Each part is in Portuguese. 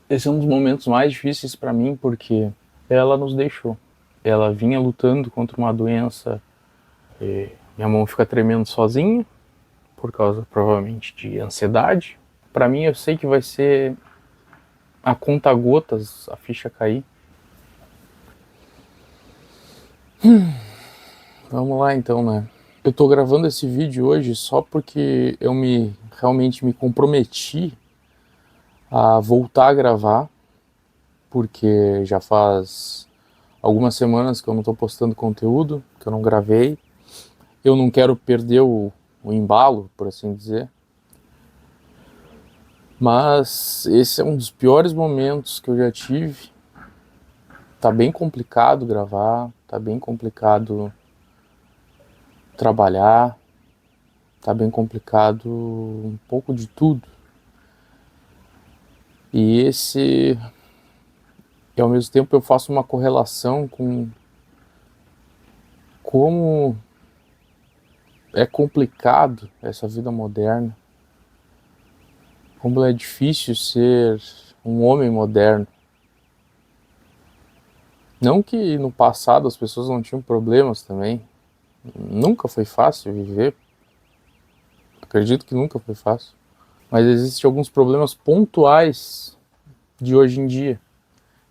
Esse é um dos momentos mais difíceis para mim porque ela nos deixou. Ela vinha lutando contra uma doença e minha mão fica tremendo sozinha por causa provavelmente de ansiedade. Para mim eu sei que vai ser a conta gotas, a ficha cair. Vamos lá então, né? Eu tô gravando esse vídeo hoje só porque eu realmente me comprometi a voltar a gravar, porque já faz algumas semanas que eu não tô postando conteúdo, que eu não gravei. Eu não quero perder o embalo, por assim dizer. Mas esse é um dos piores momentos que eu já tive. Tá bem complicado gravar, tá bem complicado trabalhar, tá bem complicado um pouco de tudo. E ao mesmo tempo eu faço uma correlação com como é complicado essa vida moderna, como é difícil ser um homem moderno. Não que no passado as pessoas não tinham problemas também, nunca foi fácil viver, acredito que nunca foi fácil, mas existem alguns problemas pontuais de hoje em dia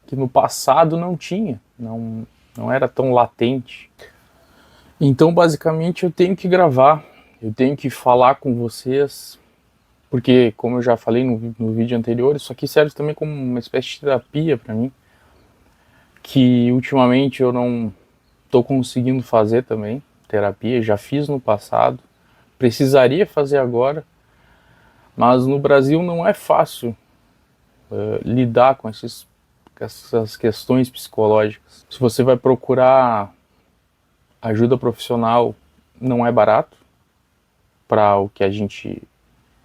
que no passado não tinha, não era tão latente. Então, basicamente, eu tenho que gravar, eu tenho que falar com vocês, porque, como eu já falei no vídeo anterior, isso aqui serve também como uma espécie de terapia para mim, que ultimamente eu não estou conseguindo fazer também, terapia, já fiz no passado, precisaria fazer agora, mas no Brasil não é fácil lidar com essas questões psicológicas. Se você vai procurar ajuda profissional, não é barato para o que a gente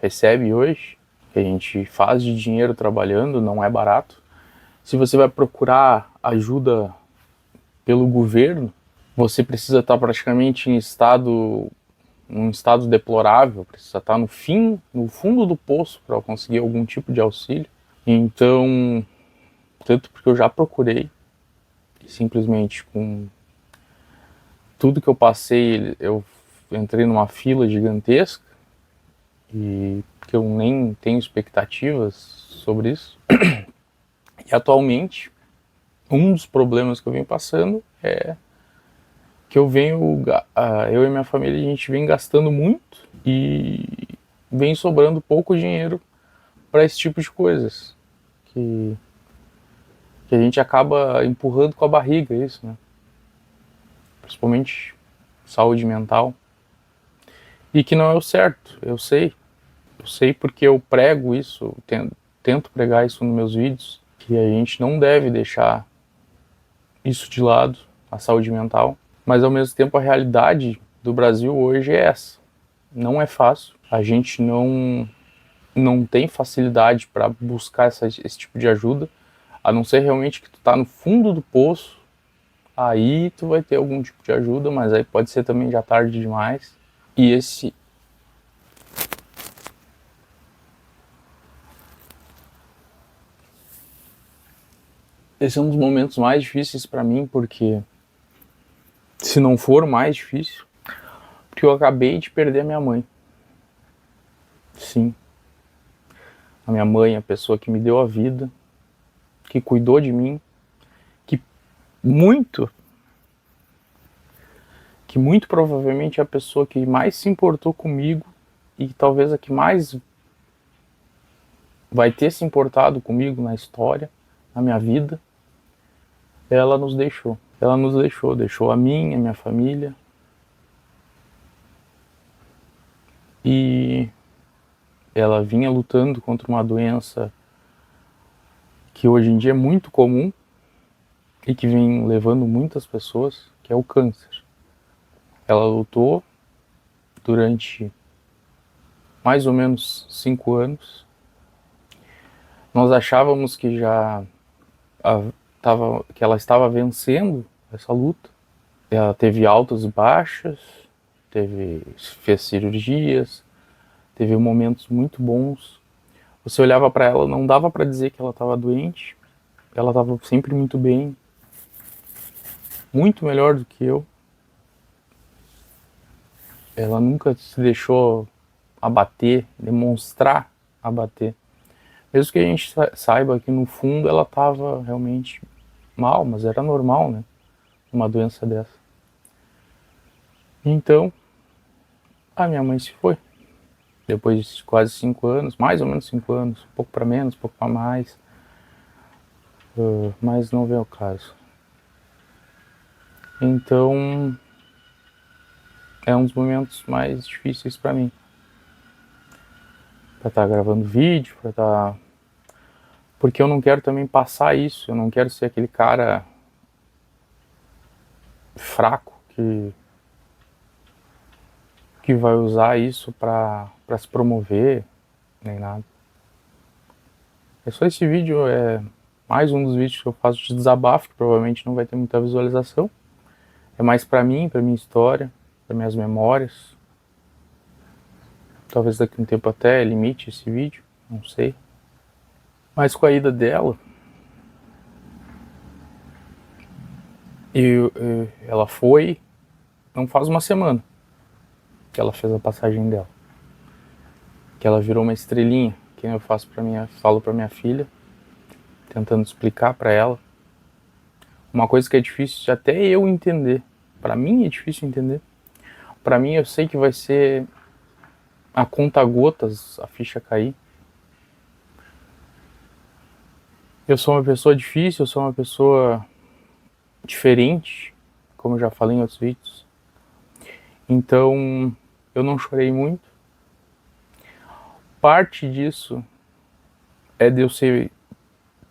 recebe hoje, que a gente faz de dinheiro trabalhando, não é barato. Se você vai procurar ajuda pelo governo, você precisa estar praticamente num estado deplorável, precisa estar no fundo do poço para conseguir algum tipo de auxílio. Então, tanto porque eu já procurei, simplesmente com tudo que eu passei, eu entrei numa fila gigantesca e que eu nem tenho expectativas sobre isso. E atualmente, um dos problemas que eu venho passando é que eu e minha família, a gente vem gastando muito e vem sobrando pouco dinheiro para esse tipo de coisas que, que a gente acaba empurrando com a barriga isso, né? Principalmente saúde mental. E que não é o certo, eu sei porque eu prego isso, tento pregar isso nos meus vídeos, que a gente não deve deixar isso de lado, a saúde mental, mas ao mesmo tempo a realidade do Brasil hoje é essa. Não é fácil, a gente não tem facilidade para buscar esse tipo de ajuda, a não ser realmente que tu tá no fundo do poço, aí tu vai ter algum tipo de ajuda, mas aí pode ser também já tarde demais. E esse é um dos momentos mais difíceis para mim, porque se não for o mais difícil, porque eu acabei de perder a minha mãe. Sim, a minha mãe, a pessoa que me deu a vida, que cuidou de mim, que muito, que muito provavelmente é a pessoa que mais se importou comigo e talvez a que mais vai ter se importado comigo na história, na minha vida, ela nos deixou. Ela nos deixou, deixou a mim, a minha família. E ela vinha lutando contra uma doença que hoje em dia é muito comum e que vem levando muitas pessoas, que é o câncer. Ela lutou durante mais ou menos 5 anos. Nós achávamos que que ela estava vencendo essa luta. Ela teve altas e baixas, fez cirurgias, teve momentos muito bons, Você olhava para ela, não dava para dizer que ela estava doente. Ela estava sempre muito bem, muito melhor do que eu. Ela nunca se deixou abater, demonstrar abater. Mesmo que a gente saiba que no fundo ela estava realmente mal, mas era normal, né? Uma doença dessa. Então, a minha mãe se foi. Depois de quase 5 anos, mais ou menos 5 anos, um pouco para menos, um pouco para mais. Mas não vem ao caso. Então, é um dos momentos mais difíceis para mim. Para estar gravando vídeo, para estar... Porque eu não quero também passar isso, eu não quero ser aquele cara fraco que vai usar isso para se promover, nem nada. É só esse vídeo, é mais um dos vídeos que eu faço de desabafo, que provavelmente não vai ter muita visualização. É mais para mim, para minha história, para minhas memórias. Talvez daqui a um tempo até limite esse vídeo, não sei. Mas com a ida dela, ela foi, não faz uma semana que ela fez a passagem dela. Que ela virou uma estrelinha, que eu falo para minha filha, tentando explicar para ela. Uma coisa que é difícil de até eu entender. Para mim é difícil entender. Para mim eu sei que vai ser a conta gotas, a ficha cair. Eu sou uma pessoa difícil, eu sou uma pessoa diferente, como eu já falei em outros vídeos. Então, eu não chorei muito. Parte disso é de eu ser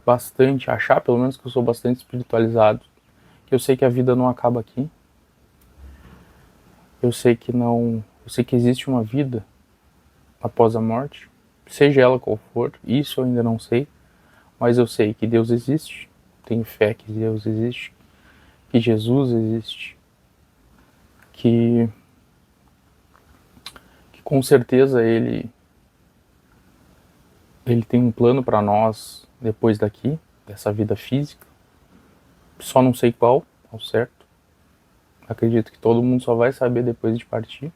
bastante, achar pelo menos que eu sou bastante espiritualizado. Que eu sei que a vida não acaba aqui. Eu sei que existe uma vida após a morte, seja ela qual for. Isso eu ainda não sei, mas eu sei que Deus existe. Tenho fé que Deus existe, que Jesus existe, que com certeza ele tem um plano para nós depois daqui, dessa vida física. Só não sei qual, ao certo. Acredito que todo mundo só vai saber depois de partir.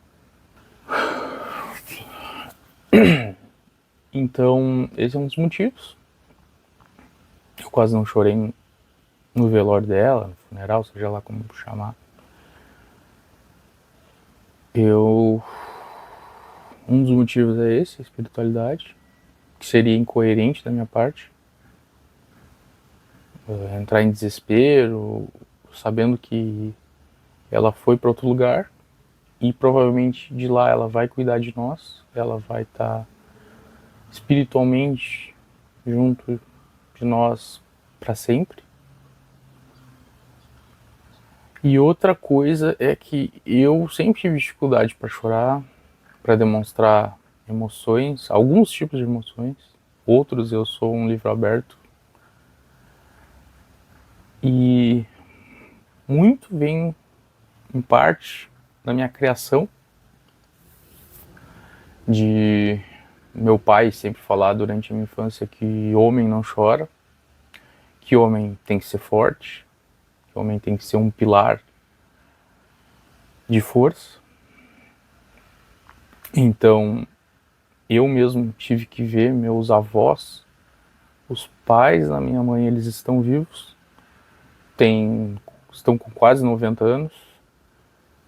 Então, esse é um dos motivos. Eu quase não chorei no velório dela, no funeral, seja lá como chamar. Um dos motivos é esse, a espiritualidade, que seria incoerente da minha parte. Entrar em desespero, sabendo que ela foi para outro lugar e provavelmente de lá ela vai cuidar de nós, ela vai estar espiritualmente junto de nós para sempre. E outra coisa é que eu sempre tive dificuldade para chorar, para demonstrar emoções, alguns tipos de emoções, outros eu sou um livro aberto. E muito vem, em parte, da minha criação, de meu pai sempre falar durante a minha infância que homem não chora, que homem tem que ser forte, que homem tem que ser um pilar de força. Então, eu mesmo tive que ver meus avós, os pais da minha mãe, eles estão vivos, estão com quase 90 anos,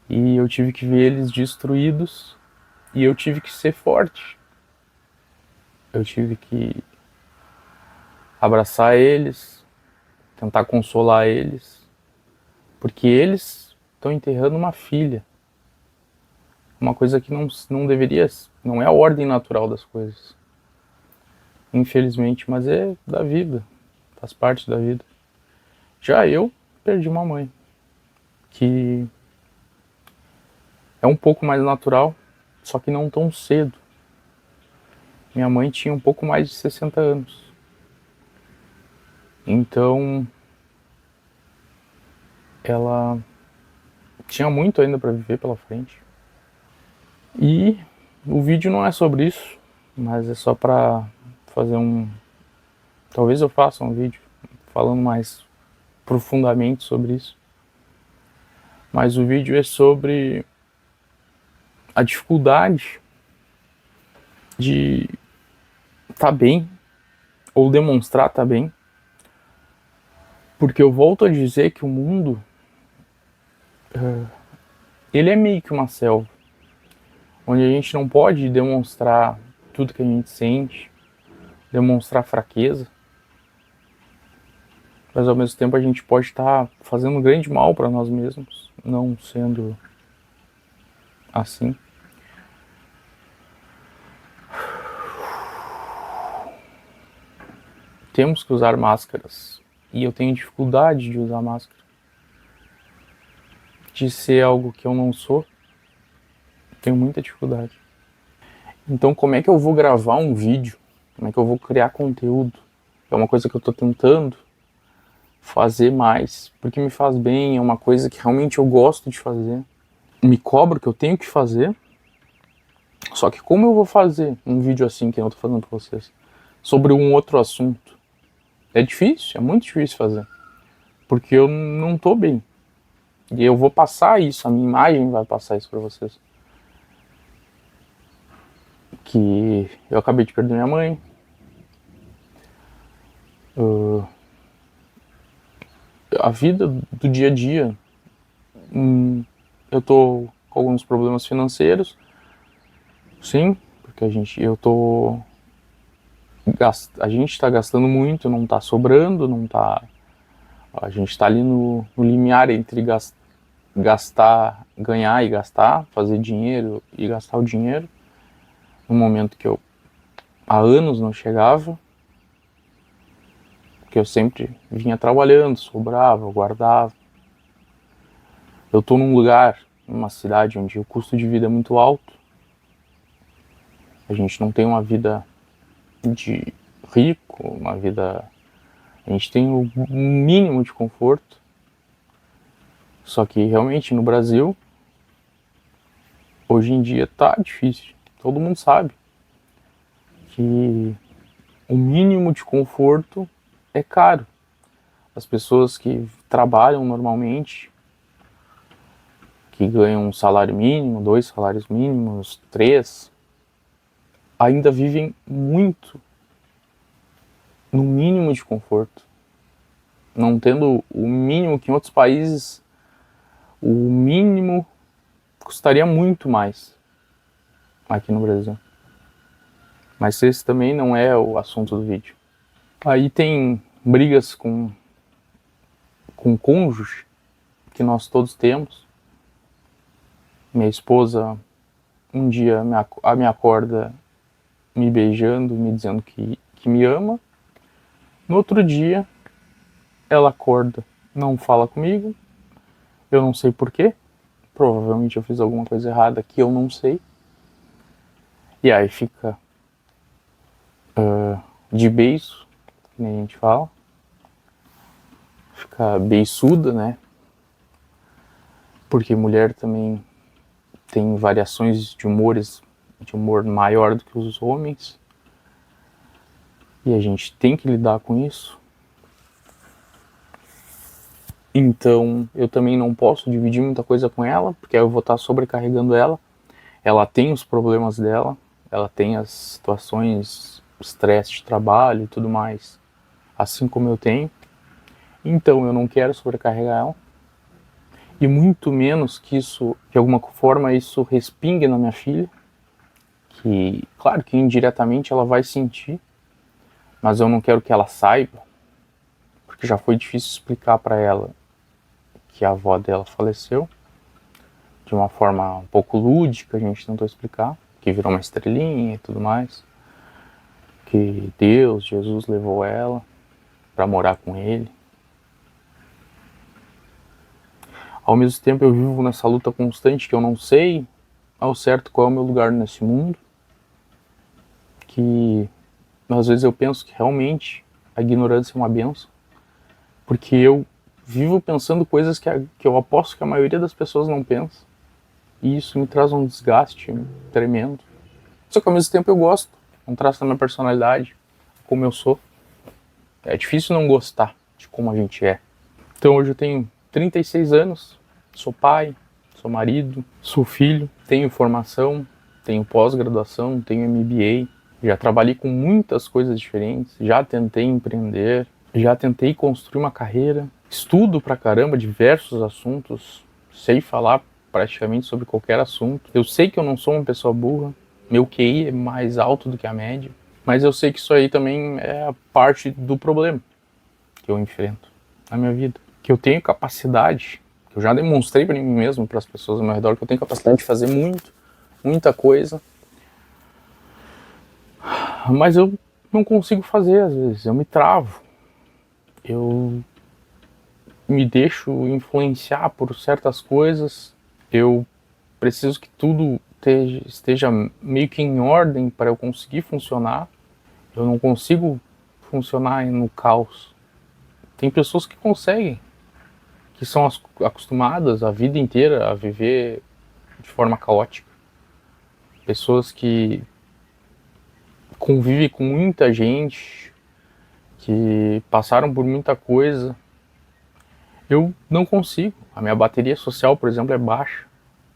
e eu tive que ver eles destruídos, e eu tive que ser forte. Eu tive que abraçar eles, tentar consolar eles, porque eles estão enterrando uma filha. Uma coisa que não deveria, não é a ordem natural das coisas. Infelizmente, mas é da vida, faz parte da vida. Já eu perdi uma mãe, que é um pouco mais natural, só que não tão cedo. Minha mãe tinha um pouco mais de 60 anos. Então, ela tinha muito ainda para viver pela frente. E o vídeo não é sobre isso, mas é só para fazer talvez eu faça um vídeo falando mais profundamente sobre isso. Mas o vídeo é sobre a dificuldade de estar bem ou demonstrar estar bem. Porque eu volto a dizer que o mundo ele é meio que uma selva, onde a gente não pode demonstrar tudo que a gente sente, demonstrar fraqueza, mas ao mesmo tempo a gente pode estar fazendo um grande mal para nós mesmos, não sendo assim. Temos que usar máscaras, e eu tenho dificuldade de usar máscara, de ser algo que eu não sou, tenho muita dificuldade. Então como é que eu vou gravar um vídeo? Como é que eu vou criar conteúdo? É uma coisa que eu tô tentando fazer mais, porque me faz bem, é uma coisa que realmente eu gosto de fazer. Me cobro que eu tenho que fazer, só que como eu vou fazer um vídeo assim que eu tô fazendo pra vocês, sobre um outro assunto? É difícil, é muito difícil fazer, porque eu não tô bem. E eu vou passar isso, a minha imagem vai passar isso pra vocês. Que eu acabei de perder minha mãe. A vida do dia a dia. Eu tô com alguns problemas financeiros. Sim, porque a gente tá gastando muito, não tá sobrando, não tá. A gente tá ali no limiar entre gastar, ganhar e gastar, fazer dinheiro e gastar o dinheiro. No momento que eu há anos não chegava, porque eu sempre vinha trabalhando, sobrava, guardava. Eu tô num lugar, numa cidade onde o custo de vida é muito alto. A gente não tem uma vida de rico, uma vida... A gente tem o mínimo de conforto. Só que realmente no Brasil, hoje em dia tá difícil. Todo mundo sabe que o mínimo de conforto é caro. As pessoas que trabalham normalmente, que ganham um salário mínimo, 2 salários mínimos, 3, ainda vivem muito no mínimo de conforto, não tendo o mínimo que em outros países o mínimo custaria muito mais aqui no Brasil. Mas esse também não é o assunto do vídeo. Aí tem brigas com cônjuge que nós todos temos. Minha esposa um dia me acorda me beijando, me dizendo que me ama. No outro dia, ela acorda, não fala comigo, eu não sei porquê, provavelmente eu fiz alguma coisa errada que eu não sei. E aí fica de beiço, que nem a gente fala, fica beiçuda, né? Porque mulher também tem variações de humor maior do que os homens. E a gente tem que lidar com isso. Então eu também não posso dividir muita coisa com ela, porque aí eu vou estar sobrecarregando ela. Ela tem os problemas dela, ela tem as situações, estresse de trabalho e tudo mais, assim como eu tenho. Então eu não quero sobrecarregar ela. E muito menos que isso, de alguma forma, isso respingue na minha filha. Que, claro que indiretamente ela vai sentir, mas eu não quero que ela saiba, porque já foi difícil explicar para ela que a avó dela faleceu de uma forma um pouco lúdica. A gente tentou explicar que virou uma estrelinha e tudo mais, que Deus, Jesus levou ela para morar com ele. Ao mesmo tempo eu vivo nessa luta constante que eu não sei ao certo qual é o meu lugar nesse mundo, que às vezes eu penso que realmente a ignorância é uma benção, porque eu vivo pensando coisas que eu aposto que a maioria das pessoas não pensa, e isso me traz um desgaste tremendo. Só que ao mesmo tempo eu gosto, é um traço da minha personalidade. como eu sou. É difícil não gostar de como a gente é. Então hoje eu tenho 36 anos, sou pai, sou marido, sou filho, tenho formação, tenho pós-graduação, tenho MBA, já trabalhei com muitas coisas diferentes, já tentei empreender, já tentei construir uma carreira, estudo pra caramba diversos assuntos, sei falar praticamente sobre qualquer assunto. Eu sei que eu não sou uma pessoa burra, meu QI é mais alto do que a média, mas eu sei que isso aí também é a parte do problema que eu enfrento na minha vida. Que eu tenho capacidade, que eu já demonstrei para mim mesmo, para as pessoas ao meu redor, que eu tenho capacidade de fazer muita coisa, mas eu não consigo fazer às vezes, eu me travo, eu me deixo influenciar por certas coisas, eu preciso que tudo esteja meio que em ordem para eu conseguir funcionar, eu não consigo funcionar no caos. Tem pessoas que conseguem, que são acostumadas a vida inteira a viver de forma caótica. Pessoas que convivem com muita gente, que passaram por muita coisa. Eu não consigo. A minha bateria social, por exemplo, é baixa.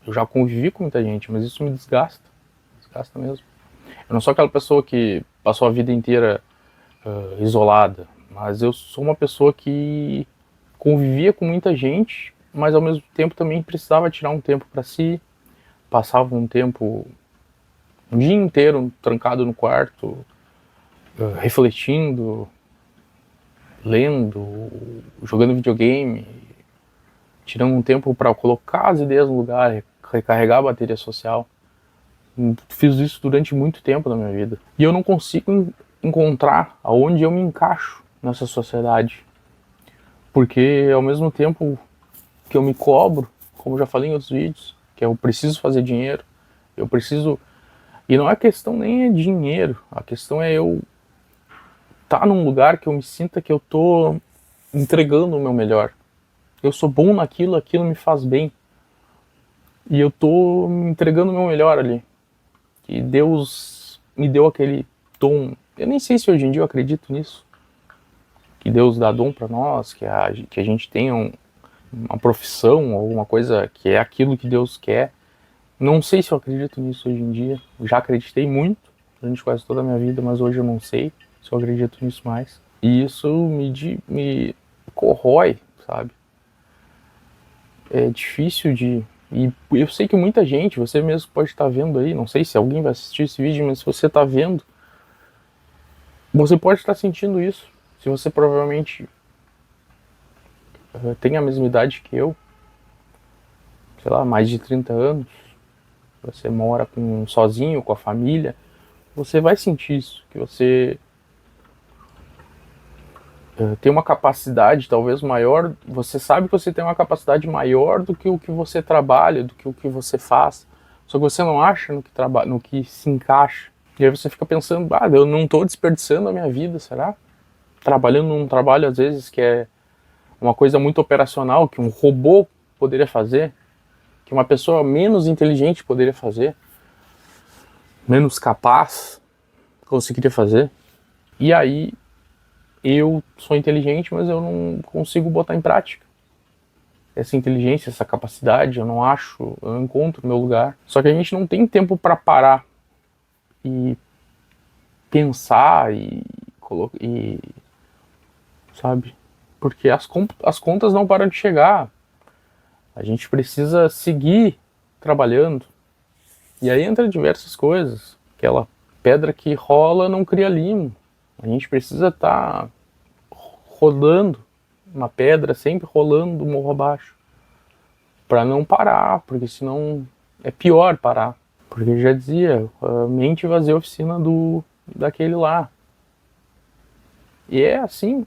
Eu já convivi com muita gente, mas isso me desgasta. Desgasta mesmo. Eu não sou aquela pessoa que passou a vida inteira isolada, mas eu sou uma pessoa que convivia com muita gente, mas ao mesmo tempo também precisava tirar um tempo para si. Passava um dia inteiro trancado no quarto, refletindo, lendo, jogando videogame, tirando um tempo para colocar as ideias no lugar, recarregar a bateria social. Fiz isso durante muito tempo na minha vida. E eu não consigo encontrar aonde eu me encaixo nessa sociedade. Porque ao mesmo tempo que eu me cobro, como já falei em outros vídeos, que eu preciso fazer dinheiro, eu preciso... E não é questão nem é dinheiro, a questão é eu estar num lugar que eu me sinta que eu tô entregando o meu melhor. Eu sou bom naquilo, aquilo me faz bem. E eu tô me entregando o meu melhor ali. Que Deus me deu aquele dom. Eu nem sei se hoje em dia eu acredito nisso. Que Deus dá dom para nós, que a gente tenha uma profissão, alguma coisa que é aquilo que Deus quer. Não sei se eu acredito nisso hoje em dia. Já acreditei muito durante quase toda a minha vida, mas hoje eu não sei se eu acredito nisso mais. E isso me corrói, sabe? É difícil de... E eu sei que muita gente, você mesmo pode estar vendo aí, não sei se alguém vai assistir esse vídeo, mas se você está vendo, você pode estar sentindo isso. Se você provavelmente tem a mesma idade que eu, sei lá, mais de 30 anos, você mora sozinho, com a família, você vai sentir isso, que você tem uma capacidade talvez maior, você sabe que você tem uma capacidade maior do que o que você trabalha, do que o que você faz, só que você não acha no que se encaixa. E aí você fica pensando, eu não estou desperdiçando a minha vida, será? Trabalhando num trabalho às vezes que é uma coisa muito operacional, que um robô poderia fazer, que uma pessoa menos inteligente poderia fazer, menos capaz conseguiria fazer. E aí eu sou inteligente, mas eu não consigo botar em prática essa inteligência, essa capacidade, eu não encontro meu lugar. Só que a gente não tem tempo para parar e pensar e sabe? Porque as contas não param de chegar. A gente precisa seguir trabalhando. E aí entra diversas coisas. Aquela pedra que rola não cria limo. A gente precisa estar rodando uma pedra, sempre rolando do morro abaixo, para não parar, porque senão é pior parar. Porque já dizia, a mente vazia a oficina daquele lá. E é assim,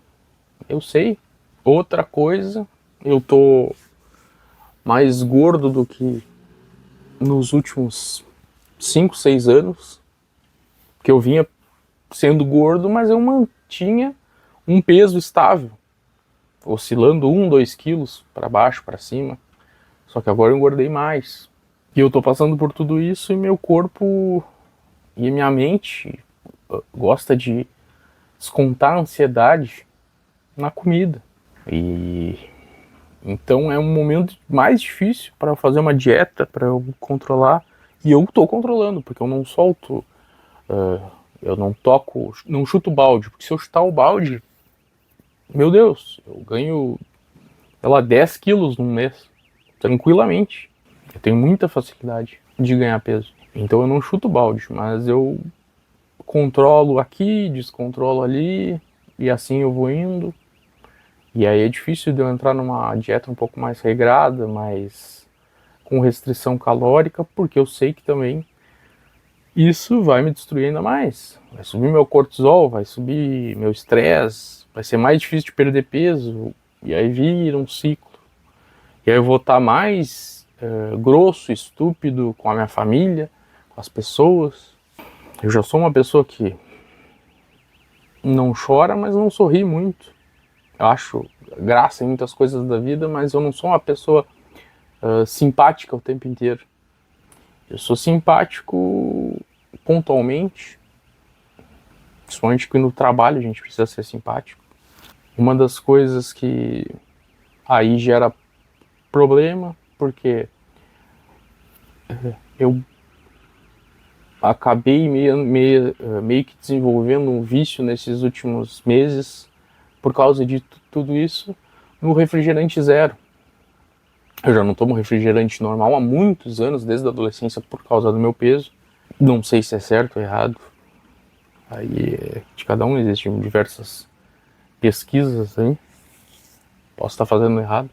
eu sei. Outra coisa, eu tô mais gordo do que nos últimos 5, 6 anos, que eu vinha sendo gordo, mas eu mantinha um peso estável, oscilando 1, 2 quilos para baixo, para cima. Só que agora eu engordei mais. E eu tô passando por tudo isso e meu corpo e minha mente gosta de descontar a ansiedade na comida. E então é um momento mais difícil para eu fazer uma dieta, para eu controlar. E eu tô controlando, porque eu não solto, eu não toco, não chuto o balde. Porque se eu chutar o balde, meu Deus, eu ganho, sei lá, 10 quilos num mês, tranquilamente. Eu tenho muita facilidade de ganhar peso. Então eu não chuto o balde, mas eu controlo aqui, descontrolo ali, e assim eu vou indo. E aí é difícil de eu entrar numa dieta um pouco mais regrada, mais com restrição calórica, porque eu sei que também isso vai me destruir ainda mais. Vai subir meu cortisol, vai subir meu estresse, vai ser mais difícil de perder peso, e aí vira um ciclo. E aí eu vou estar mais grosso, estúpido com a minha família, com as pessoas. Eu já sou uma pessoa que não chora, mas não sorri muito. Eu acho graça em muitas coisas da vida, mas eu não sou uma pessoa simpática o tempo inteiro. Eu sou simpático pontualmente, principalmente que no trabalho a gente precisa ser simpático. Uma das coisas que aí gera problema, porque eu acabei meio que desenvolvendo um vício nesses últimos meses, por causa de tudo isso, no refrigerante zero. Eu já não tomo refrigerante normal há muitos anos, desde a adolescência, por causa do meu peso. Não sei se é certo ou errado. Aí de cada um, existem diversas pesquisas aí. Posso estar fazendo errado.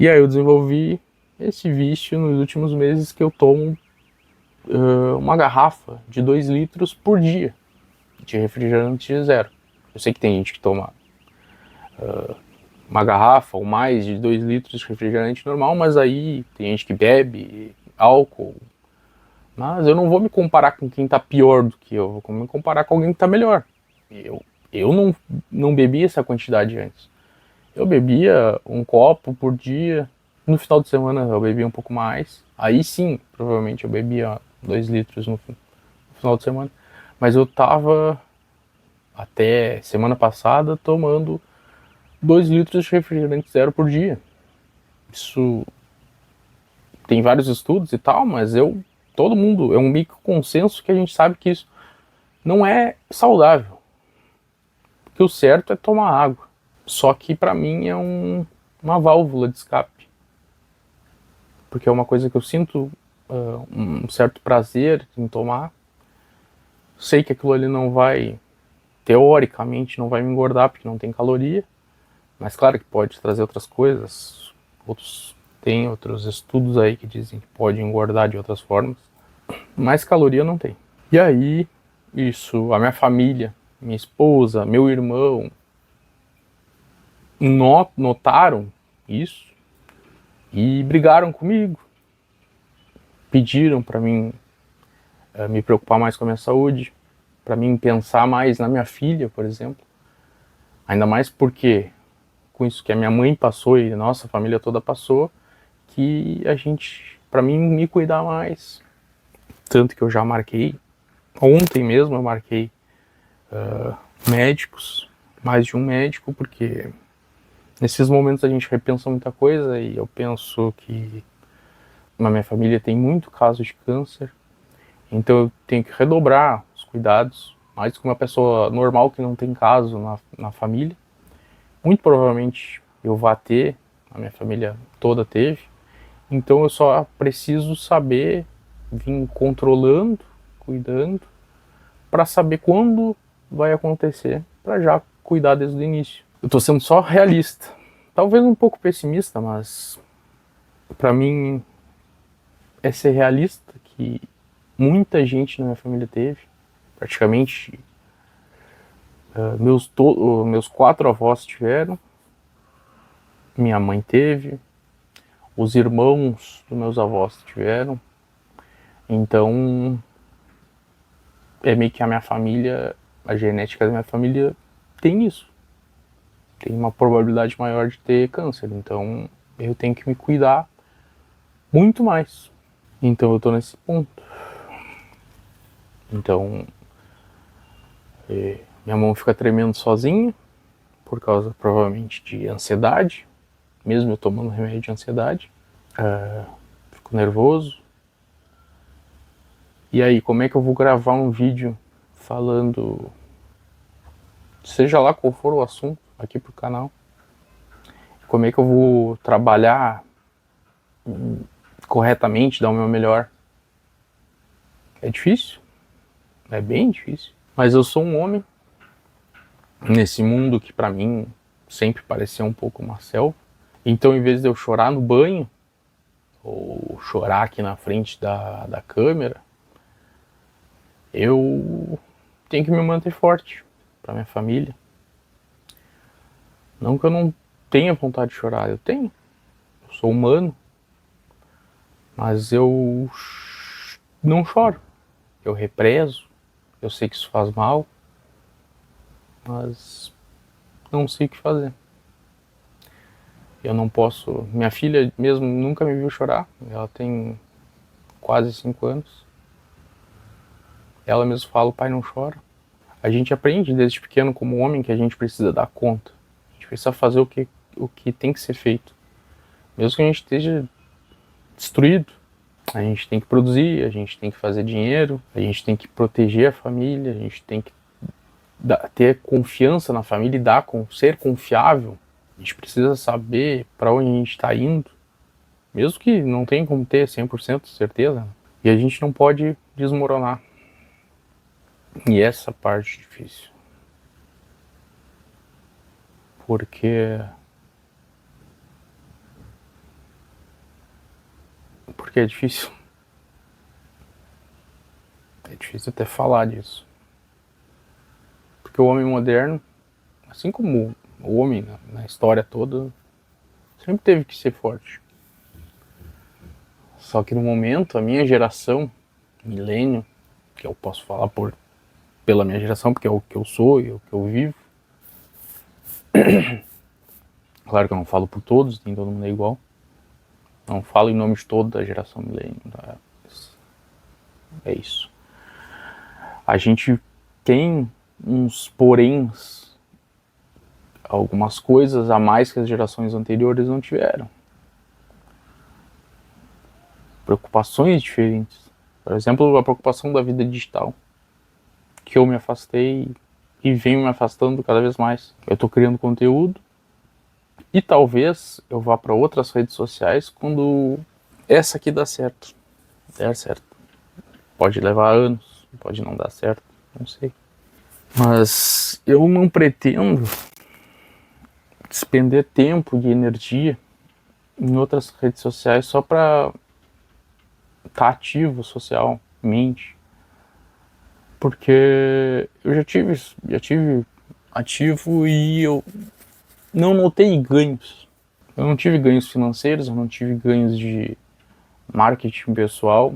E aí eu desenvolvi esse vício nos últimos meses, que eu tomo uma garrafa de 2 litros por dia de refrigerante zero. Eu sei que tem gente que toma uma garrafa ou mais de 2 litros de refrigerante normal, mas aí tem gente que bebe álcool. Mas eu não vou me comparar com quem tá pior do que eu, vou me comparar com alguém que tá melhor. Eu não bebi essa quantidade antes. Eu bebia um copo por dia. No final de semana eu bebia um pouco mais. Aí sim, provavelmente eu bebia 2 litros no final de semana. Mas eu tava até semana passada tomando 2 litros de refrigerante zero por dia. Isso tem vários estudos e tal, mas todo mundo, é um meio que consenso que a gente sabe que isso não é saudável. Porque o certo é tomar água. Só que pra mim é uma válvula de escape. Porque é uma coisa que eu sinto um certo prazer em tomar. Sei que aquilo ali não vai, teoricamente, não vai me engordar porque não tem caloria. Mas claro que pode trazer outras coisas. Tem outros estudos aí que dizem que pode engordar de outras formas. Mas caloria não tem. E aí, isso, a minha família, minha esposa, meu irmão, notaram isso e brigaram comigo. Pediram para mim me preocupar mais com a minha saúde, para mim pensar mais na minha filha, por exemplo. Ainda mais porque, com isso que a minha mãe passou e a nossa família toda passou, que a gente, para mim, me cuidar mais. Tanto que eu já marquei, ontem mesmo eu marquei médicos, mais de um médico, porque nesses momentos a gente repensa muita coisa e eu penso que na minha família tem muito caso de câncer, então eu tenho que redobrar os cuidados, mais que uma pessoa normal que não tem caso na família. Muito provavelmente eu vá ter, a minha família toda teve, então eu só preciso saber vir controlando, cuidando, para saber quando vai acontecer, para já cuidar desde o início. Eu tô sendo só realista, talvez um pouco pessimista, mas para mim é ser realista, que muita gente na minha família teve, praticamente meus 4 avós tiveram, minha mãe teve, os irmãos dos meus avós tiveram, então é meio que a minha família, a genética da minha família tem isso, tem uma probabilidade maior de ter câncer, então eu tenho que me cuidar muito mais. Então eu tô nesse ponto. Então Minha mão fica tremendo sozinha, por causa provavelmente de ansiedade, mesmo eu tomando remédio de ansiedade. Fico nervoso. E aí, como é que eu vou gravar um vídeo falando, seja lá qual for o assunto, aqui pro canal? Como é que eu vou trabalhar corretamente, dar o meu melhor? É difícil, é bem difícil. Mas eu sou um homem nesse mundo que pra mim sempre pareceu um pouco uma selva. Então, em vez de eu chorar no banho, ou chorar aqui na frente da câmera, eu tenho que me manter forte pra minha família. Não que eu não tenha vontade de chorar, eu tenho. Eu sou humano. Mas eu não choro. Eu represo. Eu sei que isso faz mal. Mas não sei o que fazer. Eu não posso... Minha filha mesmo nunca me viu chorar. Ela tem quase 5 anos. Ela mesmo fala, o pai não chora. A gente aprende desde pequeno como homem que a gente precisa dar conta. A gente precisa fazer o que tem que ser feito. Mesmo que a gente esteja destruído. A gente tem que produzir, a gente tem que fazer dinheiro, a gente tem que proteger a família, a gente tem que ter confiança na família e ser confiável. A gente precisa saber para onde a gente está indo, mesmo que não tenha como ter 100% de certeza. E a gente não pode desmoronar. E essa parte é difícil. Porque é difícil. É difícil até falar disso. Porque o homem moderno, assim como o homem na história toda, sempre teve que ser forte. Só que no momento, a minha geração, milênio, que eu posso falar pela minha geração, porque é o que eu sou e o que eu vivo. Claro que eu não falo por todos, nem todo mundo é igual. Não falo em nome de toda a geração milênio. Tá? É isso. A gente tem uns poréns, algumas coisas a mais que as gerações anteriores não tiveram. Preocupações diferentes. Por exemplo, a preocupação da vida digital, que eu me afastei e venho me afastando cada vez mais. Eu tô criando conteúdo e talvez eu vá para outras redes sociais quando essa aqui der certo. Pode levar anos, pode não dar certo, não sei. Mas eu não pretendo despender tempo e energia em outras redes sociais só para estar ativo socialmente. Porque eu já tive ativo e eu não notei ganhos. Eu não tive ganhos financeiros, eu não tive ganhos de marketing pessoal.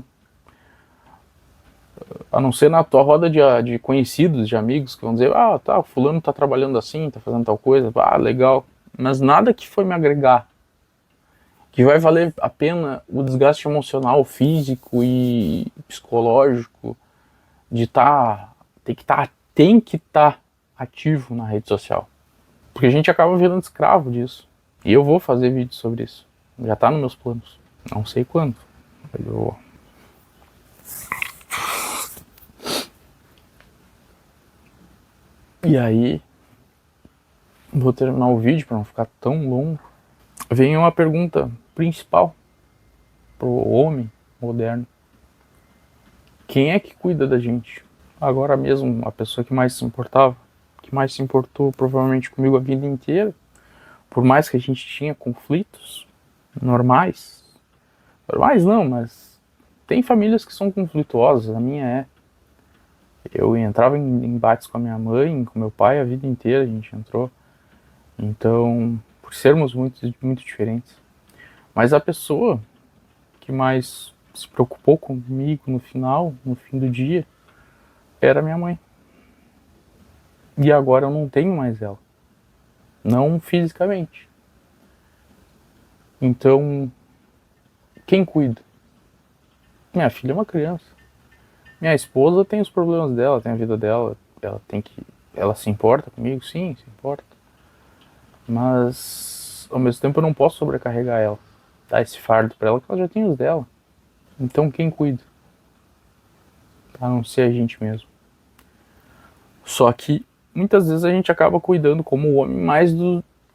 A não ser na tua roda de conhecidos, de amigos, que vão dizer, ah, tá, o fulano tá trabalhando assim, tá fazendo tal coisa, ah, legal. Mas nada que foi me agregar. Que vai valer a pena o desgaste emocional, físico e psicológico de tem que estar ativo na rede social. Porque a gente acaba virando escravo disso. E eu vou fazer vídeo sobre isso. Já tá nos meus planos. Não sei quando. Mas eu vou. E aí, vou terminar o vídeo para não ficar tão longo. Vem uma pergunta principal pro homem moderno. Quem é que cuida da gente? Agora mesmo, a pessoa que mais se importava, que mais se importou provavelmente comigo a vida inteira, por mais que a gente tinha conflitos normais não, mas tem famílias que são conflituosas, a minha é. Eu entrava em embates com a minha mãe, com meu pai a vida inteira, a gente entrou. Então, por sermos muito diferentes. Mas a pessoa que mais se preocupou comigo no fim do dia, era minha mãe. E agora eu não tenho mais ela. Não fisicamente. Então, quem cuida? Minha filha é uma criança. Minha esposa tem os problemas dela, tem a vida dela, ela tem que Ela se importa comigo? Sim, se importa. Mas, ao mesmo tempo, eu não posso sobrecarregar ela. Dar esse fardo pra ela, que ela já tem os dela. Então, quem cuida? A não ser a gente mesmo. Só que, muitas vezes, a gente acaba cuidando como homem mais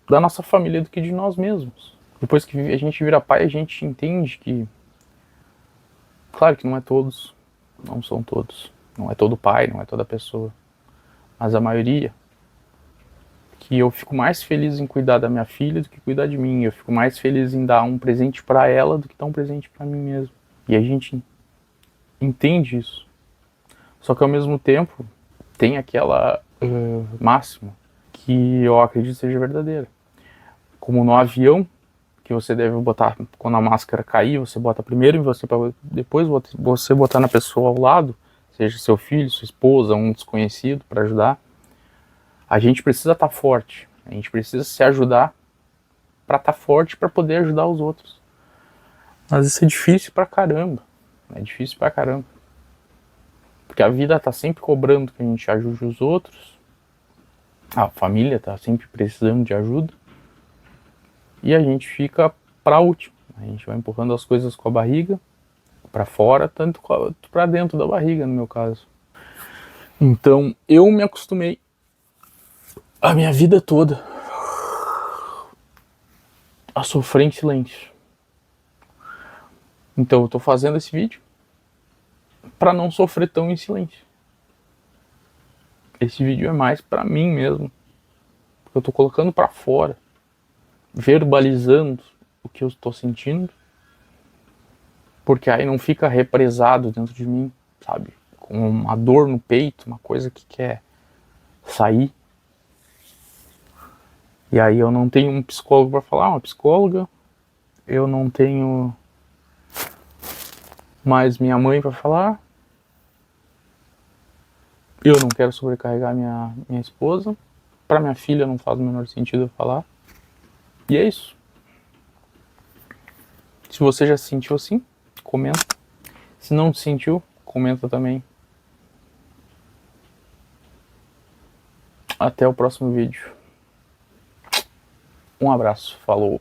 da nossa família do que de nós mesmos. Depois que a gente vira pai, a gente entende que... Claro que não é todos, não são todos. Não é todo pai, não é toda pessoa. Mas a maioria... que eu fico mais feliz em cuidar da minha filha do que cuidar de mim. Eu fico mais feliz em dar um presente para ela do que dar um presente para mim mesmo. E a gente entende isso. Só que ao mesmo tempo tem aquela máxima que eu acredito seja verdadeira. Como no avião, que você deve botar, quando a máscara cair, você bota primeiro em você, para depois você botar na pessoa ao lado, seja seu filho, sua esposa, um desconhecido, para ajudar. A gente precisa estar forte, a gente precisa se ajudar para estar forte para poder ajudar os outros. Mas isso é difícil pra caramba. É difícil pra caramba. Porque a vida tá sempre cobrando que a gente ajude os outros. A família tá sempre precisando de ajuda. E a gente fica pra último. A gente vai empurrando as coisas com a barriga pra fora, tanto pra dentro da barriga, no meu caso. Então, eu me acostumei a minha vida toda a sofrer em silêncio. Então, eu tô fazendo esse vídeo pra não sofrer tão em silêncio. Esse vídeo é mais pra mim mesmo. Porque eu tô colocando pra fora. Verbalizando o que eu estou sentindo. Porque aí não fica represado dentro de mim, sabe? Com uma dor no peito, uma coisa que quer sair. E aí eu não tenho um psicólogo pra falar, uma psicóloga. Eu não tenho mais minha mãe pra falar. Eu não quero sobrecarregar minha esposa. Pra minha filha não faz o menor sentido eu falar. E é isso. Se você já se sentiu assim, comenta. Se não se sentiu, comenta também. Até o próximo vídeo. Um abraço, falou.